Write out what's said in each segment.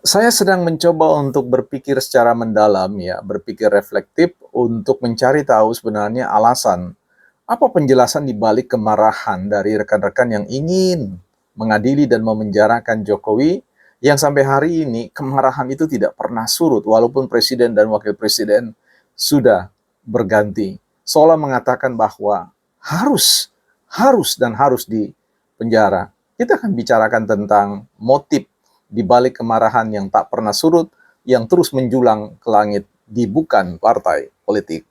Saya sedang mencoba untuk berpikir secara mendalam ya, berpikir reflektif untuk mencari tahu sebenarnya alasan apa penjelasan di balik kemarahan dari rekan-rekan yang ingin mengadili dan memenjarakan Jokowi yang sampai hari ini kemarahan itu tidak pernah surut walaupun presiden dan wakil presiden sudah berganti. Seolah mengatakan bahwa harus, harus di penjara. Kita akan bicarakan tentang motif di balik kemarahan yang tak pernah surut, yang terus menjulang ke langit di bukan partai politik.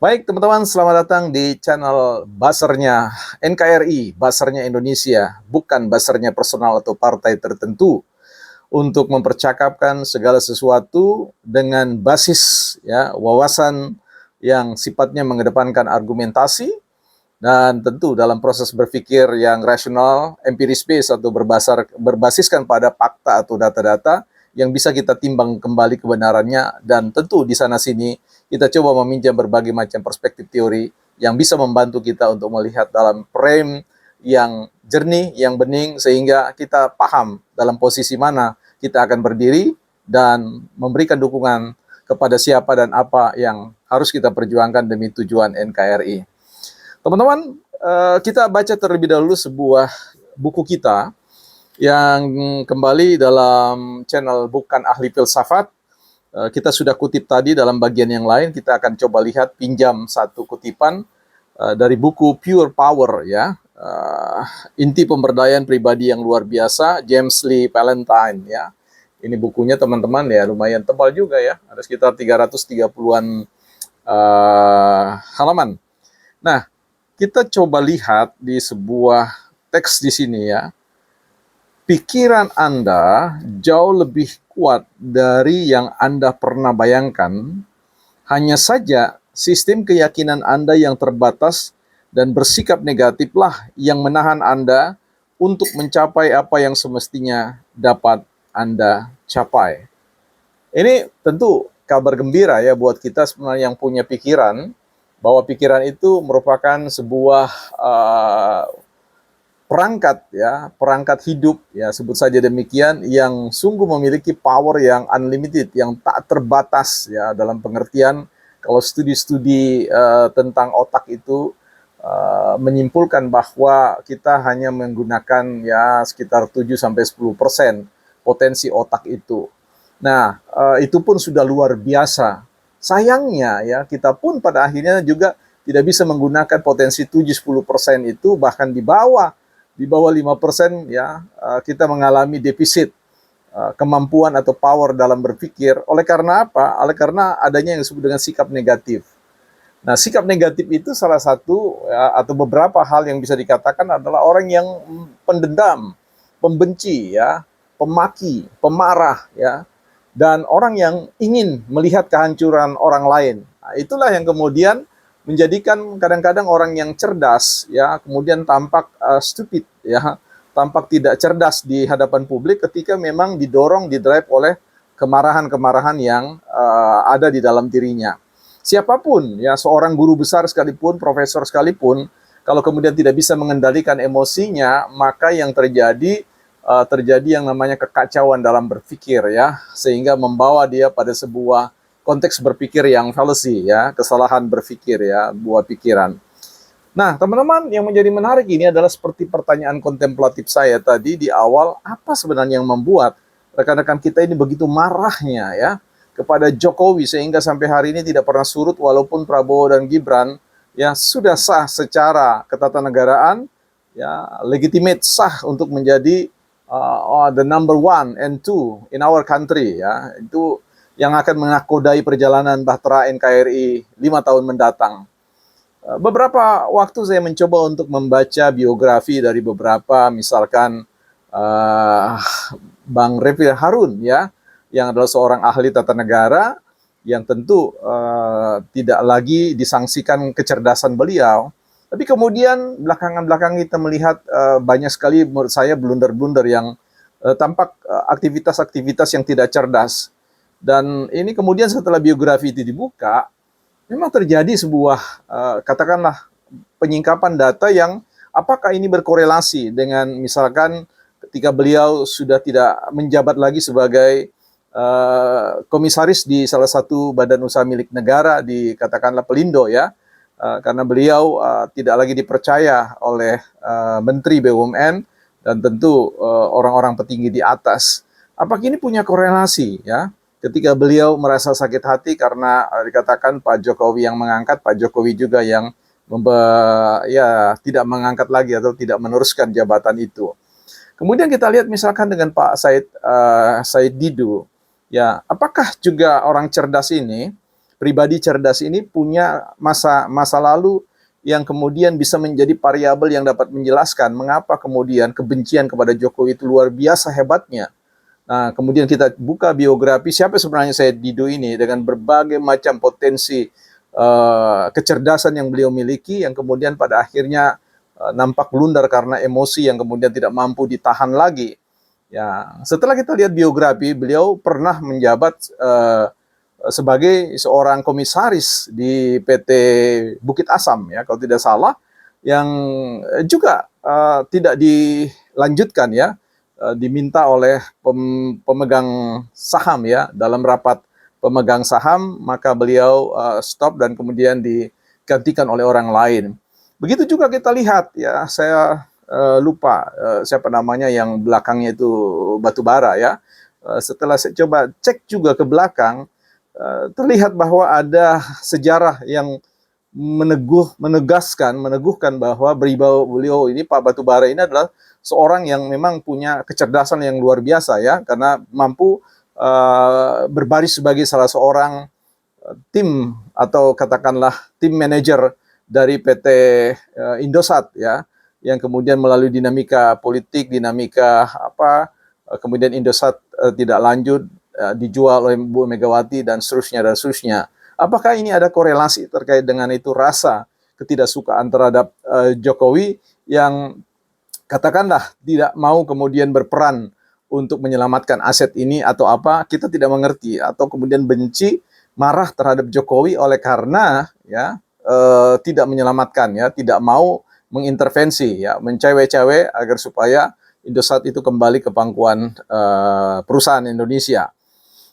Baik teman-teman, selamat datang di channel Buzzernya NKRI, Buzzernya Indonesia, bukan buzzernya personal atau partai tertentu, untuk mempercakapkan segala sesuatu dengan basis ya wawasan yang sifatnya mengedepankan argumentasi dan tentu dalam proses berpikir yang rasional, empiris based atau berbasiskan pada fakta atau data-data yang bisa kita timbang kembali kebenarannya, dan tentu di sana sini kita coba meminjam berbagai macam perspektif teori yang bisa membantu kita untuk melihat dalam frame yang jernih, yang bening, sehingga kita paham dalam posisi mana kita akan berdiri dan memberikan dukungan kepada siapa dan apa yang harus kita perjuangkan demi tujuan NKRI. Teman-teman, kita baca terlebih dahulu sebuah buku kita yang kembali dalam channel Bukan Ahli Filsafat. Kita sudah kutip tadi dalam bagian yang lain, kita akan coba lihat pinjam satu kutipan dari buku Pure Power ya. Inti pemberdayaan pribadi yang luar biasa, James Lee Valentine ya. Ini bukunya teman-teman ya, lumayan tebal juga ya, ada sekitar 330-an halaman. Nah, kita coba lihat di sebuah teks di sini ya. Pikiran Anda jauh lebih kuat dari yang Anda pernah bayangkan. Hanya saja sistem keyakinan Anda yang terbatas dan bersikap negatiflah yang menahan Anda untuk mencapai apa yang semestinya dapat Anda capai. Ini tentu kabar gembira ya buat kita sebenarnya yang punya pikiran, bahwa pikiran itu merupakan sebuah perangkat hidup ya, sebut saja demikian, yang sungguh memiliki power yang unlimited, yang tak terbatas ya, dalam pengertian kalau studi-studi tentang otak itu menyimpulkan bahwa kita hanya menggunakan ya sekitar 7-10% potensi otak itu. Nah, itu pun sudah luar biasa. Sayangnya ya, kita pun pada akhirnya juga tidak bisa menggunakan potensi 7-10% itu, bahkan di bawah 5% ya, kita mengalami defisit kemampuan atau power dalam berpikir. Oleh karena apa? Oleh karena adanya yang disebut dengan sikap negatif. Nah, sikap negatif itu salah satu ya, atau beberapa hal yang bisa dikatakan adalah orang yang pendendam, pembenci ya, pemaki, pemarah ya, dan orang yang ingin melihat kehancuran orang lain. Nah, itulah yang kemudian menjadikan kadang-kadang orang yang cerdas ya kemudian tampak stupid ya, tampak tidak cerdas di hadapan publik ketika memang didorong, didrive oleh kemarahan-kemarahan yang ada di dalam dirinya. Siapapun ya, seorang guru besar sekalipun, profesor sekalipun, kalau kemudian tidak bisa mengendalikan emosinya, maka yang terjadi yang namanya kekacauan dalam berpikir ya, sehingga membawa dia pada sebuah konteks berpikir yang fallacy ya, kesalahan berpikir ya, buah pikiran. Nah, teman-teman, yang menjadi menarik ini adalah seperti pertanyaan kontemplatif saya tadi di awal, apa sebenarnya yang membuat rekan-rekan kita ini begitu marahnya ya kepada Jokowi sehingga sampai hari ini tidak pernah surut, walaupun Prabowo dan Gibran ya sudah sah secara ketatanegaraan ya, legitimate, sah untuk menjadi the number one and two in our country ya, itu yang akan mengakodai perjalanan bahtera NKRI 5 tahun mendatang. Beberapa waktu saya mencoba untuk membaca biografi dari beberapa, misalkan Bang Refli Harun ya, yang adalah seorang ahli tata negara yang tentu tidak lagi disangsikan kecerdasan beliau. Tapi kemudian belakangan kita melihat banyak sekali menurut saya blunder-blunder yang tampak aktivitas-aktivitas yang tidak cerdas. Dan ini kemudian setelah biografi itu dibuka, memang terjadi sebuah katakanlah penyingkapan data yang apakah ini berkorelasi dengan misalkan ketika beliau sudah tidak menjabat lagi sebagai komisaris di salah satu badan usaha milik negara di katakanlah Pelindo ya, karena beliau tidak lagi dipercaya oleh Menteri BUMN dan tentu orang-orang petinggi di atas. Apakah ini punya korelasi ya? Ketika beliau merasa sakit hati karena dikatakan Pak Jokowi yang mengangkat, Pak Jokowi juga yang tidak mengangkat lagi atau tidak meneruskan jabatan itu. Kemudian kita lihat misalkan dengan Pak Said Didu, ya apakah juga orang cerdas ini, pribadi cerdas ini punya masa lalu yang kemudian bisa menjadi variabel yang dapat menjelaskan mengapa kemudian kebencian kepada Jokowi itu luar biasa hebatnya. Nah, kemudian kita buka biografi siapa sebenarnya Said Didu ini dengan berbagai macam potensi kecerdasan yang beliau miliki yang kemudian pada akhirnya nampak blunder karena emosi yang kemudian tidak mampu ditahan lagi. Ya, setelah kita lihat biografi, beliau pernah menjabat sebagai seorang komisaris di PT Bukit Asam ya kalau tidak salah, yang juga tidak dilanjutkan ya. Diminta oleh pemegang saham ya dalam rapat pemegang saham, maka beliau stop dan kemudian digantikan oleh orang lain. Begitu juga kita lihat ya, saya lupa siapa namanya yang belakangnya itu batubara ya. Setelah saya coba cek juga ke belakang, terlihat bahwa ada sejarah yang meneguhkan bahwa beliau ini Pak Batubara ini adalah seorang yang memang punya kecerdasan yang luar biasa ya, karena mampu berbaris sebagai salah seorang tim atau katakanlah tim manajer dari PT Indosat ya, yang kemudian melalui dinamika politik, dinamika kemudian Indosat tidak lanjut, dijual oleh Bu Megawati dan seterusnya dan seterusnya. Apakah ini ada korelasi terkait dengan itu rasa ketidaksukaan terhadap Jokowi yang katakanlah tidak mau kemudian berperan untuk menyelamatkan aset ini atau apa, kita tidak mengerti, atau kemudian benci, marah terhadap Jokowi oleh karena ya tidak menyelamatkan ya, tidak mau mengintervensi ya, mencewe-cewe agar supaya Indosat itu kembali ke pangkuan perusahaan Indonesia.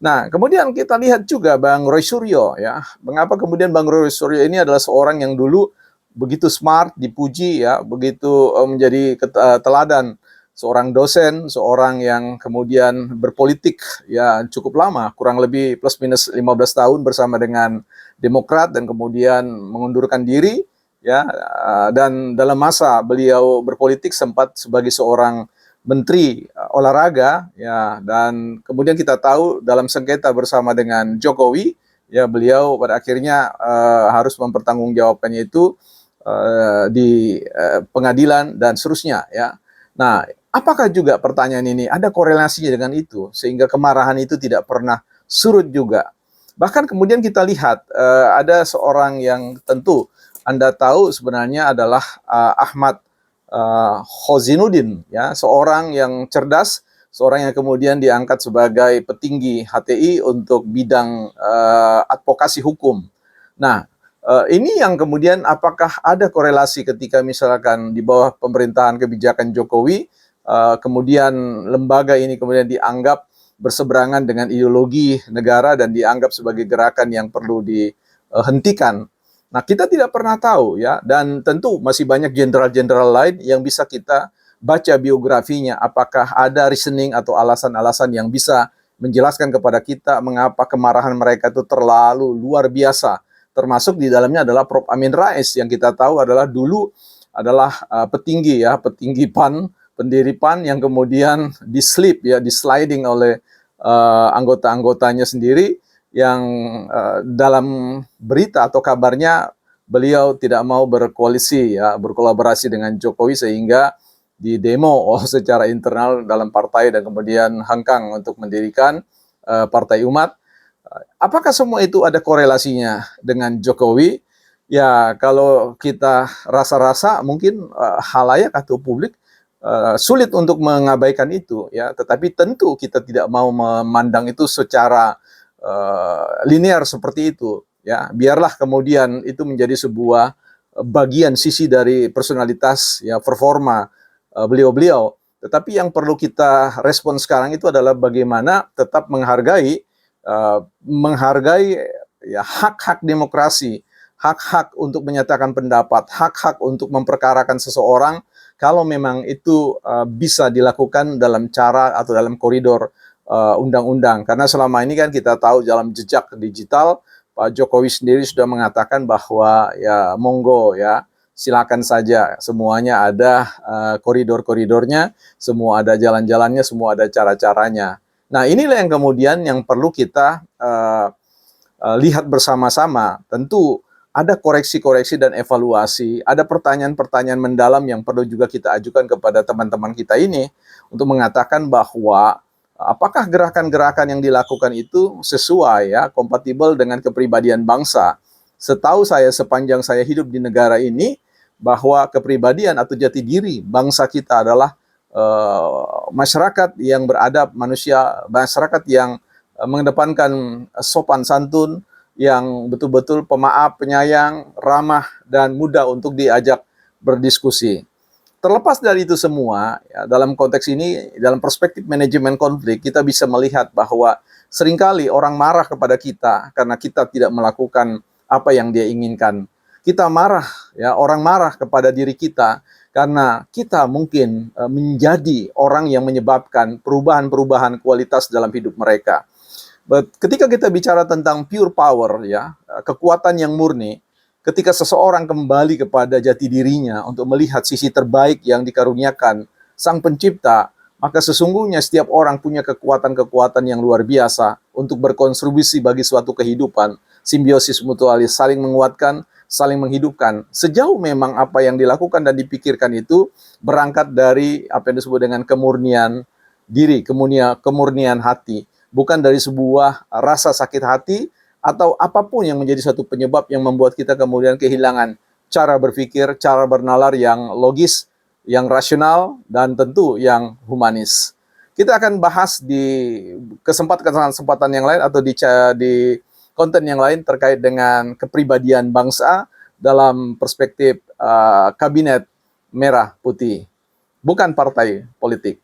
Nah, kemudian kita lihat juga Bang Roy Suryo ya. Mengapa kemudian Bang Roy Suryo ini adalah seorang yang dulu begitu smart, dipuji ya, begitu menjadi teladan, seorang dosen, seorang yang kemudian berpolitik ya cukup lama, kurang lebih plus minus 15 tahun bersama dengan Demokrat dan kemudian mengundurkan diri ya, dan dalam masa beliau berpolitik sempat sebagai seorang Menteri Olahraga ya, dan kemudian kita tahu dalam sengketa bersama dengan Jokowi ya, beliau pada akhirnya harus mempertanggungjawabkannya itu di pengadilan dan seterusnya ya. Nah, apakah juga pertanyaan ini ada korelasinya dengan itu sehingga kemarahan itu tidak pernah surut juga. Bahkan kemudian kita lihat ada seorang yang tentu Anda tahu sebenarnya adalah Ahmad Khozinuddin ya, seorang yang cerdas, seorang yang kemudian diangkat sebagai petinggi HTI untuk bidang advokasi hukum. Nah, ini yang kemudian apakah ada korelasi ketika misalkan di bawah pemerintahan kebijakan Jokowi, kemudian lembaga ini kemudian dianggap berseberangan dengan ideologi negara dan dianggap sebagai gerakan yang perlu dihentikan. Nah, kita tidak pernah tahu ya, dan tentu masih banyak jenderal-jenderal lain yang bisa kita baca biografinya, apakah ada reasoning atau alasan-alasan yang bisa menjelaskan kepada kita mengapa kemarahan mereka itu terlalu luar biasa. Termasuk di dalamnya adalah Prof. Amin Rais yang kita tahu adalah dulu adalah petinggi PAN, pendiri PAN yang kemudian disliding oleh anggota-anggotanya sendiri, yang dalam berita atau kabarnya beliau tidak mau berkoalisi ya, berkolaborasi dengan Jokowi sehingga didemo secara internal dalam partai dan kemudian hengkang untuk mendirikan Partai Umat. Apakah semua itu ada korelasinya dengan Jokowi? Ya, kalau kita rasa-rasa mungkin halayak atau publik sulit untuk mengabaikan itu ya, tetapi tentu kita tidak mau memandang itu secara linear seperti itu ya. Biarlah kemudian itu menjadi sebuah bagian sisi dari personalitas ya, performa beliau-beliau. Tetapi yang perlu kita respon sekarang itu adalah bagaimana tetap menghargai ya hak-hak demokrasi, hak-hak untuk menyatakan pendapat, hak-hak untuk memperkarakan seseorang kalau memang itu bisa dilakukan dalam cara atau dalam koridor undang-undang. Karena selama ini kan kita tahu dalam jejak digital, Pak Jokowi sendiri sudah mengatakan bahwa ya monggo ya, silakan saja, semuanya ada koridor-koridornya, semua ada jalan-jalannya, semua ada cara-caranya. Nah, inilah yang kemudian yang perlu kita lihat bersama-sama. Tentu ada koreksi-koreksi dan evaluasi, ada pertanyaan-pertanyaan mendalam yang perlu juga kita ajukan kepada teman-teman kita ini untuk mengatakan bahwa apakah gerakan-gerakan yang dilakukan itu sesuai ya, kompatibel dengan kepribadian bangsa. Setahu saya sepanjang saya hidup di negara ini, bahwa kepribadian atau jati diri bangsa kita adalah masyarakat yang beradab, masyarakat yang mengedepankan sopan santun, yang betul-betul pemaaf, penyayang, ramah, dan mudah untuk diajak berdiskusi. Terlepas dari itu semua, ya, dalam konteks ini, dalam perspektif manajemen konflik, kita bisa melihat bahwa seringkali orang marah kepada kita karena kita tidak melakukan apa yang dia inginkan. Kita marah, ya, orang marah kepada diri kita karena kita mungkin menjadi orang yang menyebabkan perubahan-perubahan kualitas dalam hidup mereka. Ketika kita bicara tentang pure power, ya, kekuatan yang murni, ketika seseorang kembali kepada jati dirinya untuk melihat sisi terbaik yang dikaruniakan Sang Pencipta, maka sesungguhnya setiap orang punya kekuatan-kekuatan yang luar biasa untuk berkontribusi bagi suatu kehidupan, simbiosis mutualis, saling menguatkan, saling menghidupkan. Sejauh memang apa yang dilakukan dan dipikirkan itu berangkat dari apa yang disebut dengan kemurnian diri, kemurnian hati, bukan dari sebuah rasa sakit hati atau apapun yang menjadi satu penyebab yang membuat kita kemudian kehilangan cara berpikir, cara bernalar yang logis, yang rasional, dan tentu yang humanis. Kita akan bahas di kesempatan yang lain atau di konten yang lain terkait dengan kepribadian bangsa dalam perspektif kabinet merah putih, bukan partai politik.